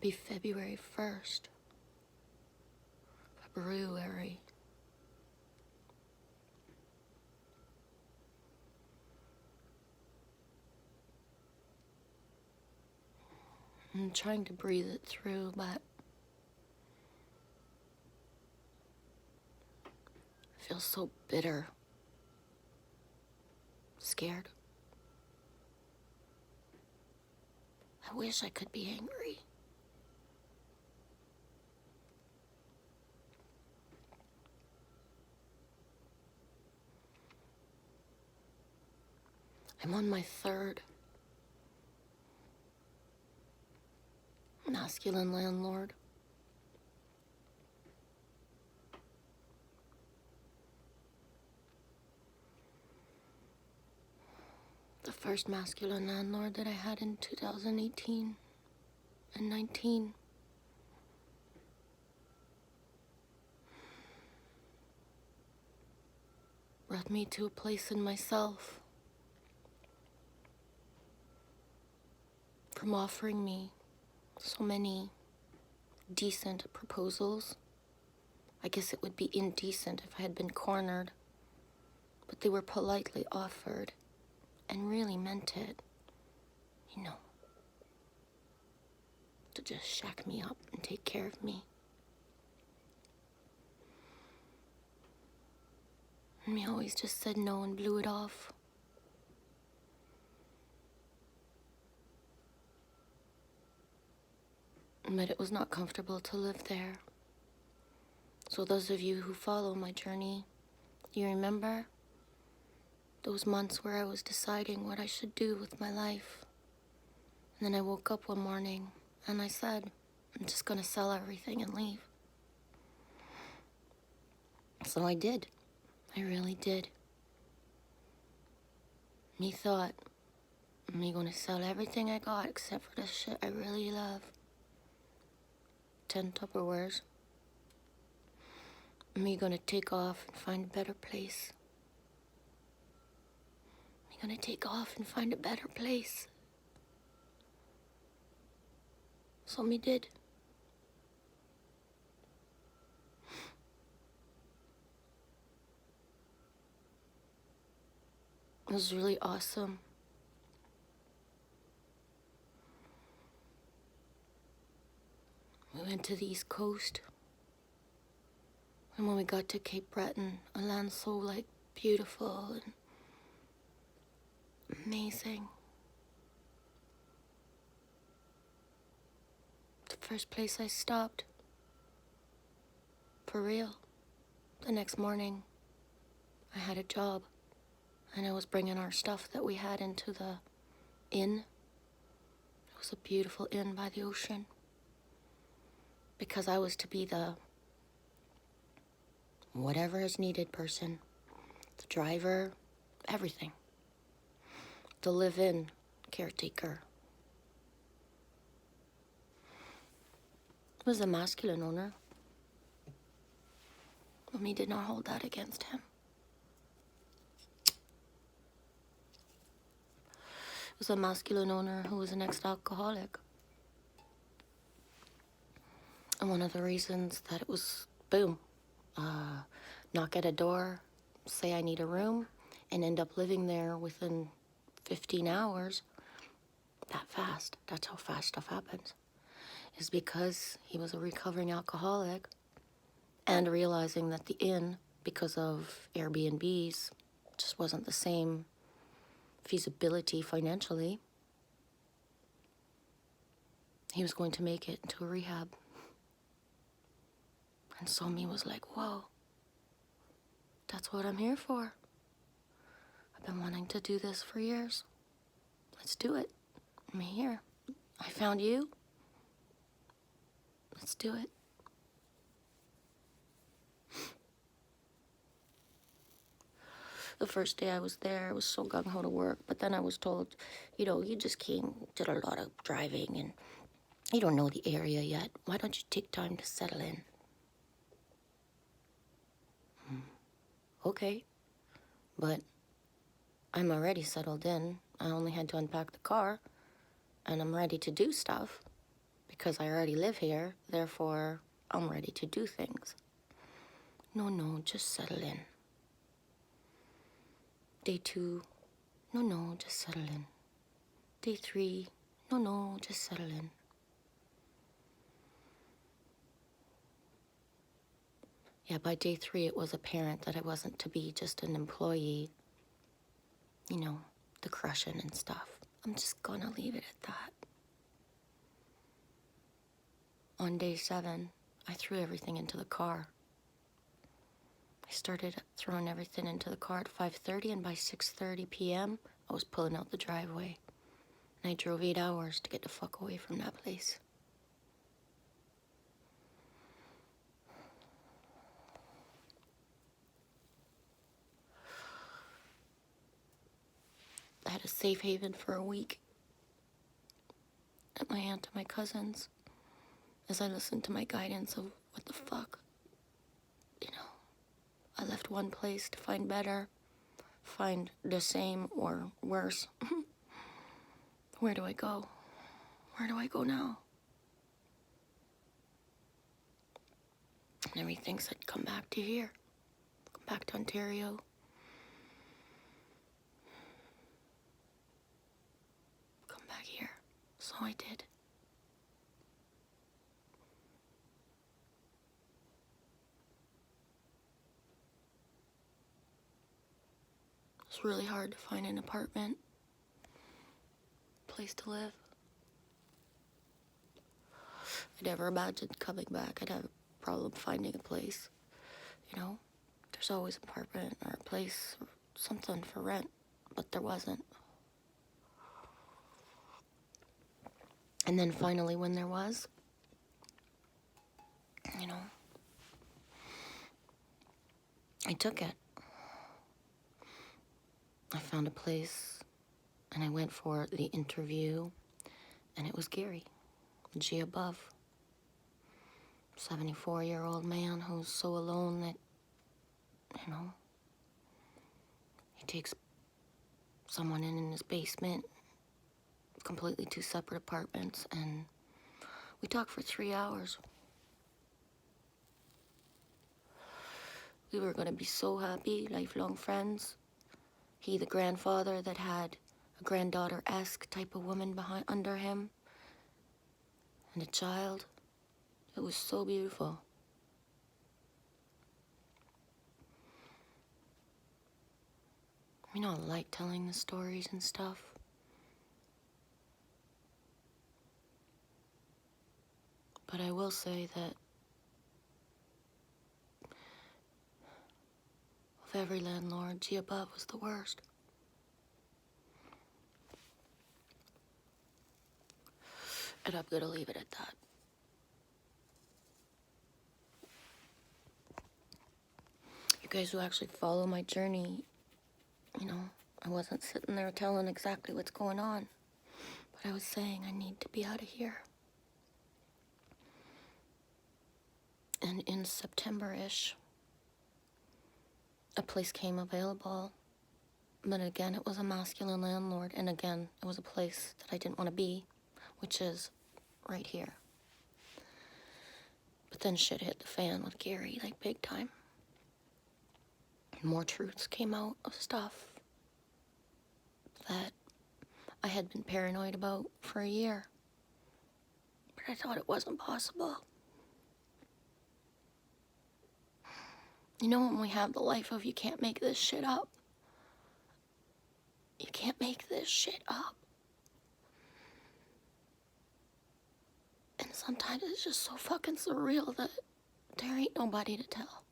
be February 1st. February. I'm trying to breathe it through, but I feel so bitter. Scared. I wish I could be angry. I'm on my third masculine landlord. The first masculine landlord that I had in 2018 and 19. Brought me to a place in myself. From offering me so many decent proposals. I guess it would be indecent if I had been cornered, but they were politely offered and really meant it, you know, to just shack me up and take care of me. And he always just said no and blew it off. But it was not comfortable to live there. So those of you who follow my journey, you remember those months where I was deciding what I should do with my life. And then I woke up one morning and I said, I'm just gonna sell everything and leave. So I did. I really did. Me thought, me gonna sell everything I got except for the shit I really love. 10 Tupperwares. Me gonna take off and find a better place. Me gonna take off and find a better place. So me did. It was really awesome. We went to the East Coast. And when we got to Cape Breton, a land so like beautiful and amazing. The first place I stopped. For real. The next morning, I had a job. And I was bringing our stuff that we had into the inn. It was a beautiful inn by the ocean. Because I was to be the whatever is needed person. The driver, everything. The live-in caretaker. It was a masculine owner. But me did not hold that against him. It was a masculine owner who was an ex-alcoholic. And one of the reasons that it was, boom, knock at a door, say I need a room, and end up living there within 15 hours, that fast, that's how fast stuff happens, is because he was a recovering alcoholic and realizing that the inn, because of Airbnbs, just wasn't the same feasibility financially. He was going to make it into a rehab. And so me was like, whoa, that's what I'm here for. I've been wanting to do this for years. Let's do it. I'm here. I found you. Let's do it. The first day I was there, I was so gung-ho to work, but then I was told, you know, you just came, did a lot of driving, and you don't know the area yet. Why don't you take time to settle in? Okay, but I'm already settled in. I only had to unpack the car, and I'm ready to do stuff because I already live here, therefore I'm ready to do things. No, just settle in. Day 2, no, just settle in. Day 3, no, just settle in. Yeah, by day 3, it was apparent that I wasn't to be just an employee. You know, the crushing and stuff. I'm just gonna leave it at that. On day 7, I threw everything into the car. I started throwing everything into the car at 5:30, and by 6:30 p.m., I was pulling out the driveway. And I drove 8 hours to get the fuck away from that place. I had a safe haven for a week at my aunt and my cousin's as I listened to my guidance of what the fuck. You know, I left one place to find better, find the same or worse. Where do I go? Where do I go now? And everything said, come back to here. Come back to Ontario. Come back here. So I did. It's really hard to find an apartment, place to live. I never imagined coming back. I'd have a problem finding a place. You know, there's always an apartment or a place or something for rent, but there wasn't. And then finally, when there was, you know, I took it. I found a place and I went for the interview, and it was Gary, G above. 74-year-old man who's so alone that, you know, he takes someone in his basement, completely 2 separate apartments, and we talked for 3 hours. We were gonna be so happy, lifelong friends. He, the grandfather that had a granddaughter-esque type of woman under him, and a child. It was so beautiful. You know, I like telling the stories and stuff. But I will say that of every landlord, G above was the worst. And I'm gonna leave it at that. You guys who actually follow my journey, you know, I wasn't sitting there telling exactly what's going on, but I was saying I need to be out of here. And in September-ish, a place came available, but again, it was a masculine landlord, and again, it was a place that I didn't want to be, which is right here. But then shit hit the fan with Gary, like big time. And more truths came out of stuff that I had been paranoid about for a year. But I thought it wasn't possible. You know, when we have the life of you can't make this shit up. You can't make this shit up. And sometimes it's just so fucking surreal that there ain't nobody to tell.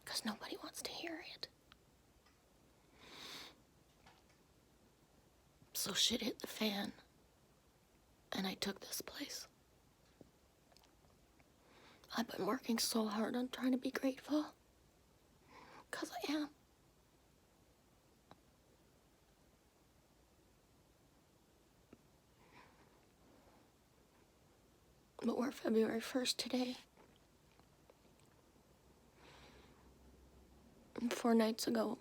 Because nobody wants to hear it. So shit hit the fan. And I took this place. I've been working so hard on trying to be grateful. Because I am. But we're February 1st today. And 4 nights ago,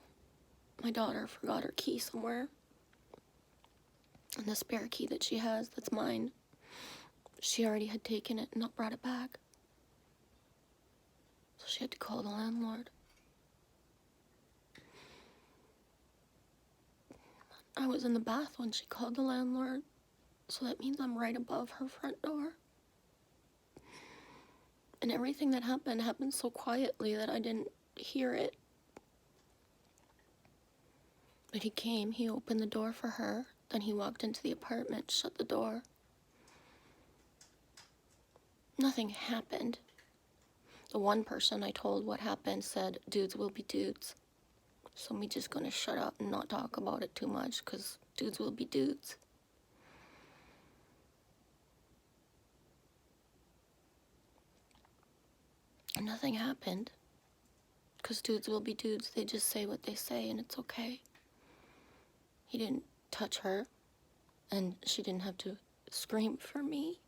my daughter forgot her key somewhere. And the spare key that she has, that's mine, she already had taken it and not brought it back. So she had to call the landlord. I was in the bath when she called the landlord, so that means I'm right above her front door. And everything that happened so quietly that I didn't hear it. But he came, he opened the door for her, then he walked into the apartment, shut the door. Nothing happened. The one person I told what happened said, dudes will be dudes. So me just gonna shut up and not talk about it too much, because dudes will be dudes. And nothing happened, because dudes will be dudes. They just say what they say and it's okay. He didn't touch her, and she didn't have to scream for me.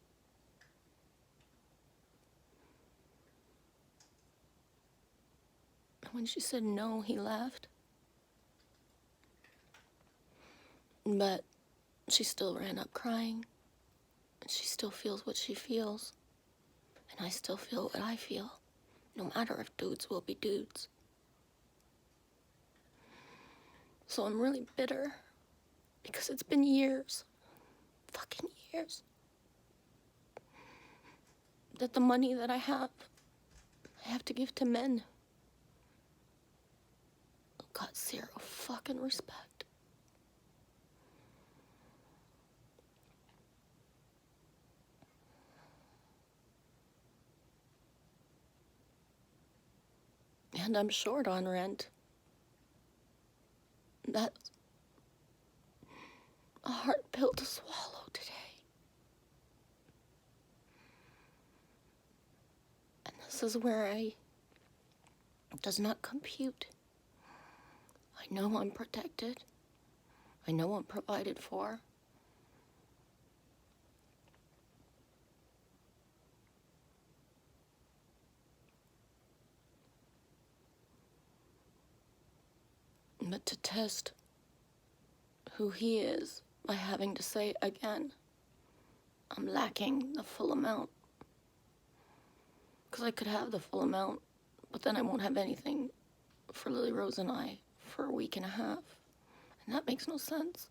And when she said no, he left. But she still ran up crying. And she still feels what she feels. And I still feel what I feel. No matter if dudes will be dudes. So I'm really bitter. Because it's been years. Fucking years. That the money that I have to give to men. Got zero fucking respect. And I'm short on rent. That's a hard pill to swallow today. And this is where it does not compute. I know I'm protected. I know I'm provided for. But to test who he is by having to say again, I'm lacking the full amount. Because I could have the full amount, but then I won't have anything for Lily Rose and I for a week and a half. And that makes no sense.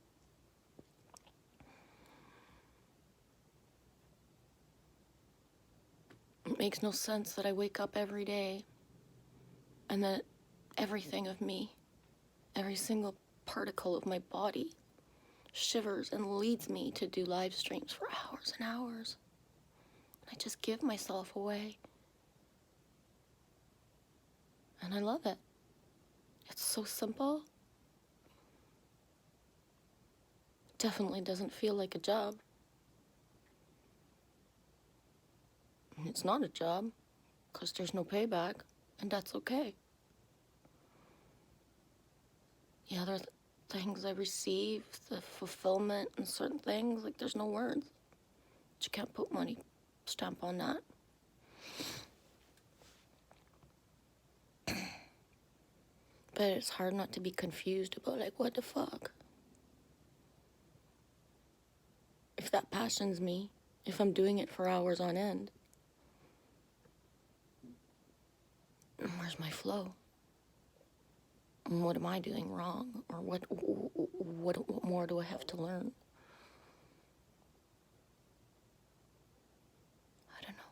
It makes no sense that I wake up every day and that everything of me, every single particle of my body, shivers and leads me to do live streams for hours and hours. I just give myself away. And I love it. It's so simple. Definitely doesn't feel like a job. And it's not a job, because there's no payback, and that's okay. The other things I receive, the fulfillment and certain things, like there's no words. But you can't put money stamp on that. But it's hard not to be confused about, like, what the fuck? If that passions me, if I'm doing it for hours on end, where's my flow? And what am I doing wrong? Or what more do I have to learn? I don't know.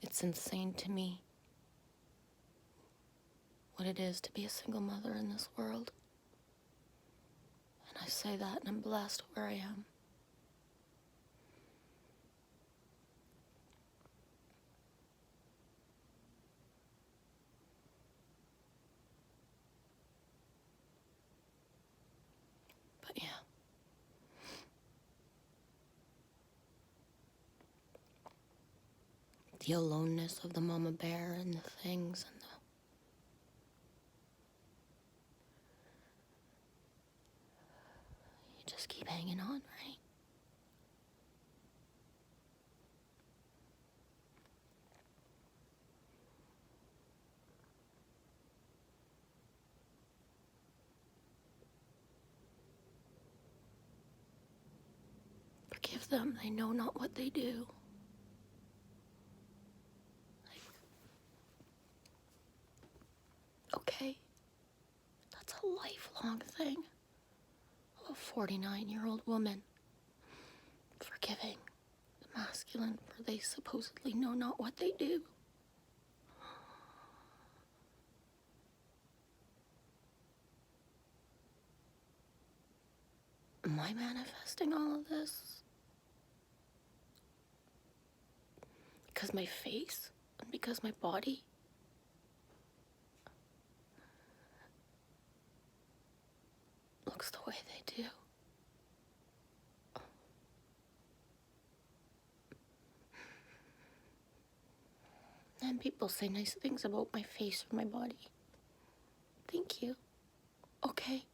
It's insane to me what it is to be a single mother in this world. And I say that and I'm blessed where I am. But yeah. The aloneness of the mama bear and the things and you just keep hanging on, right? of them, they know not what they do. Like, okay, that's a lifelong thing. A 49-year-old woman forgiving the masculine for they supposedly know not what they do. Am I manifesting all of this? Because my face and because my body? Looks the way they do. And people say nice things about my face or my body. Thank you. Okay.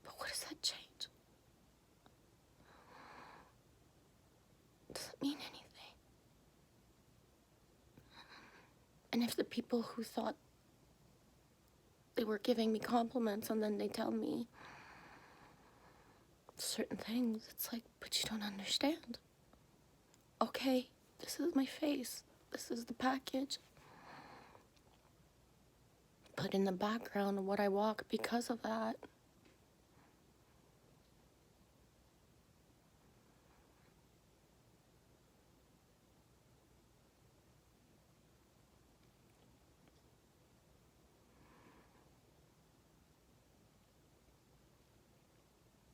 But what does that change? Does it mean anything? And if the people who thought they were giving me compliments and then they tell me certain things, it's like, but you don't understand. Okay, this is my face. This is the package. But in the background, what I walk because of that.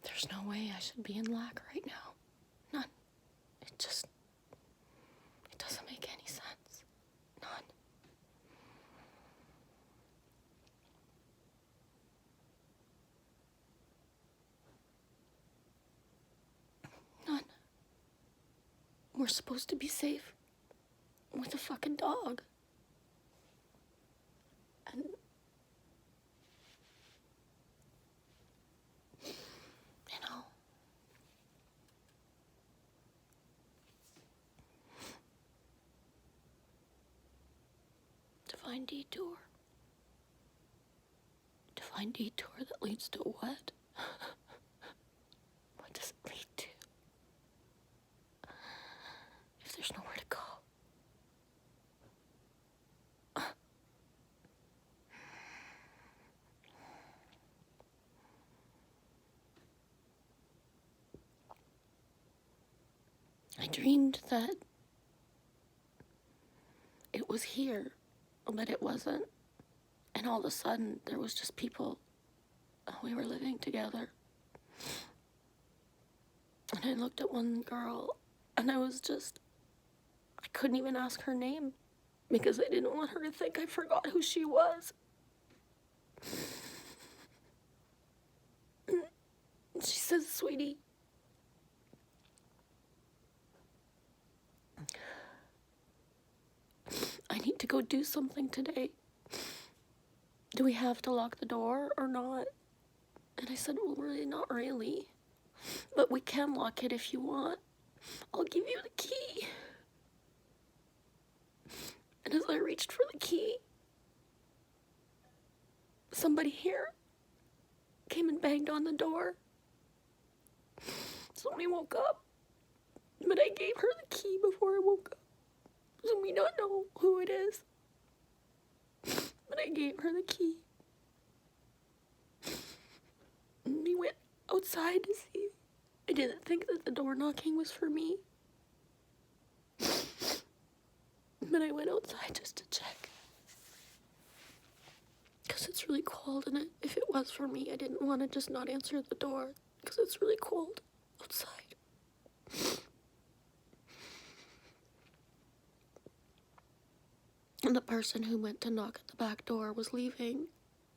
There's no way I should be in lack right now. None. It doesn't make any sense. None. None. We're supposed to be safe with a fucking dog. And you know, divine detour. Divine detour that leads to what? What does it lead to? If there's nowhere to go. I dreamed that it was here, but it wasn't. And all of a sudden, there was just people. We were living together. And I looked at one girl, and I couldn't even ask her name because I didn't want her to think I forgot who she was. She says, "Sweetie, I need to go do something today. Do we have to lock the door or not?" And I said, "Well, really, not really. But we can lock it if you want. I'll give you the key." And as I reached for the key, somebody here came and banged on the door. So we woke up. But I gave her the key before I woke up. So we don't know who it is. But I gave her the key. And we went outside to see. I didn't think that the door knocking was for me. But I went outside just to check. Because it's really cold, and if it was for me, I didn't want to just not answer the door. Because it's really cold outside. And the person who went to knock at the back door was leaving.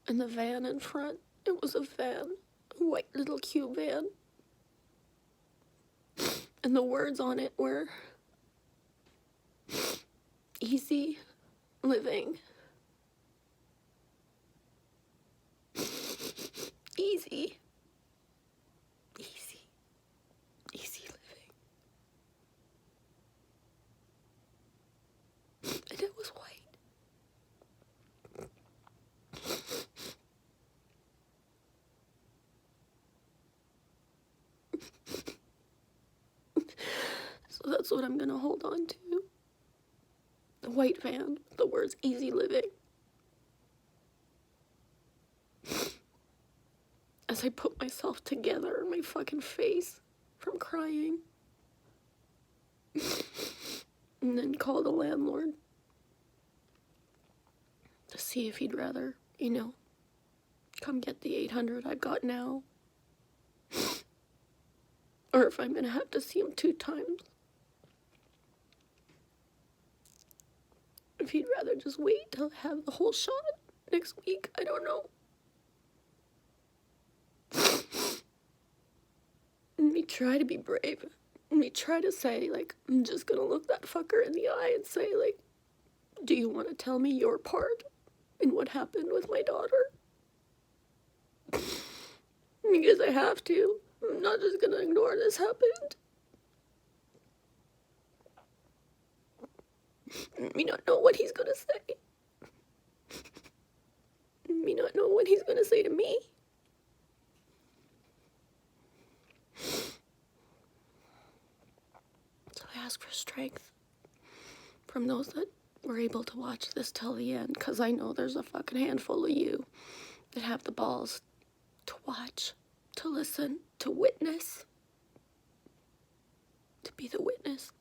And the van in front, it was a van. A white little cube van. And the words on it were, "Easy living." Easy. Easy. Easy living. And it was white. So that's what I'm gonna hold on to. The white van, the words easy living. As I put myself together in my fucking face from crying. And then call the landlord to see if he'd rather, come get the $800 I've got now. Or if I'm gonna have to see him 2 times. If he'd rather just wait till I have the whole shot next week, I don't know. And me try to be brave. And me try to say, I'm just gonna look that fucker in the eye and say, do you want to tell me your part in what happened with my daughter? Because I have to. I'm not just gonna ignore this happened. Me not know what he's gonna say. Me not know what he's gonna say to me. So I ask for strength from those that were able to watch this till the end, because I know there's a fucking handful of you that have the balls to watch, to listen, to witness, to be the witness.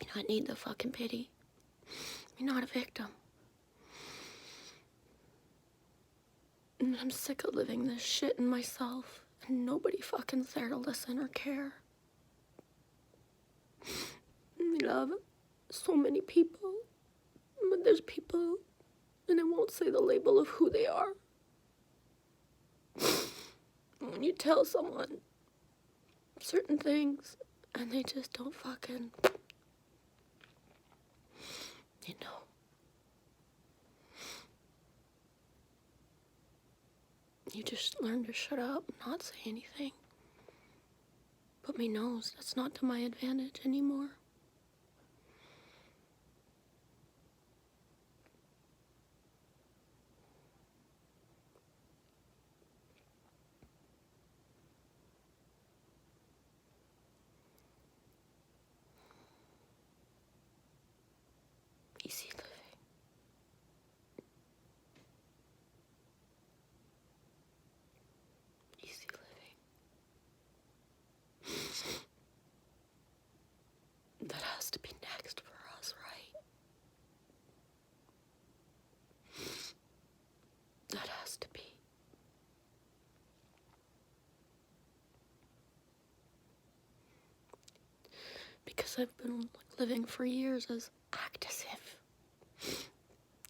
Me not need the fucking pity. Me not a victim. And I'm sick of living this shit in myself, and nobody fucking's there to listen or care. I love so many people, but there's people, and I won't say the label of who they are. When you tell someone certain things, and they just don't fucking, you just learn to shut up and not say anything. But me knows that's not to my advantage anymore. Easy living. Easy living. That has to be next for us, right? That has to be. Because I've been living for years as act as if.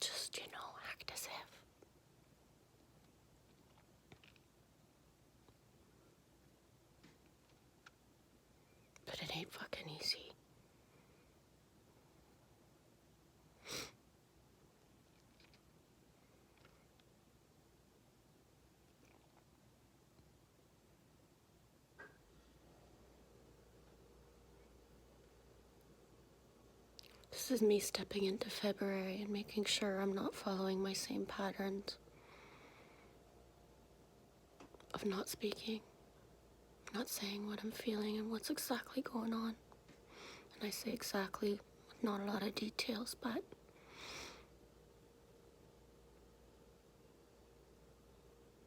Just, act as if. But it ain't fucking easy. This is me stepping into February and making sure I'm not following my same patterns of not speaking, not saying what I'm feeling and what's exactly going on. And I say exactly with not a lot of details, but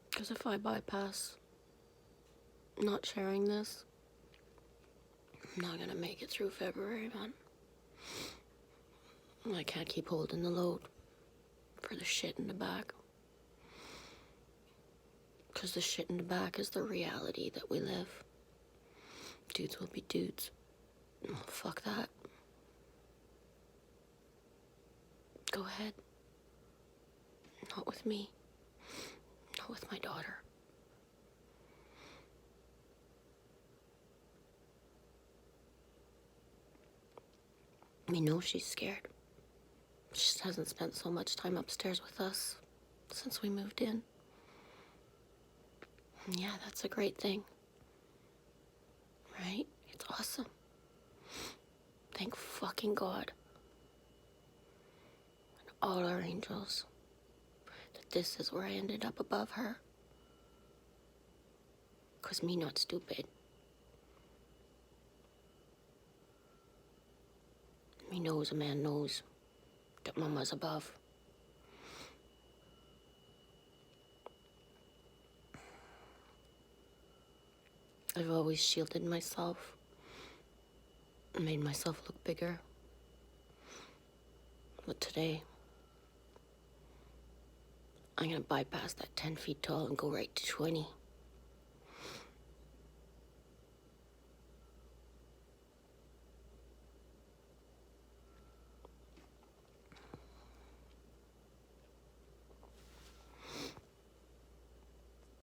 because if I bypass not sharing this, I'm not gonna make it through February, man. I can't keep holding the load for the shit in the back. Because the shit in the back is the reality that we live. Dudes will be dudes. Oh, fuck that. Go ahead. Not with me. Not with my daughter. We know she's scared. She just hasn't spent so much time upstairs with us since we moved in. And yeah, that's a great thing. Right? It's awesome. Thank fucking God. And all our angels that this is where I ended up above her. 'Cause me not stupid. He knows a man knows that Mama's above. I've always shielded myself, made myself look bigger. But today, I'm gonna bypass that 10 feet tall and go right to 20.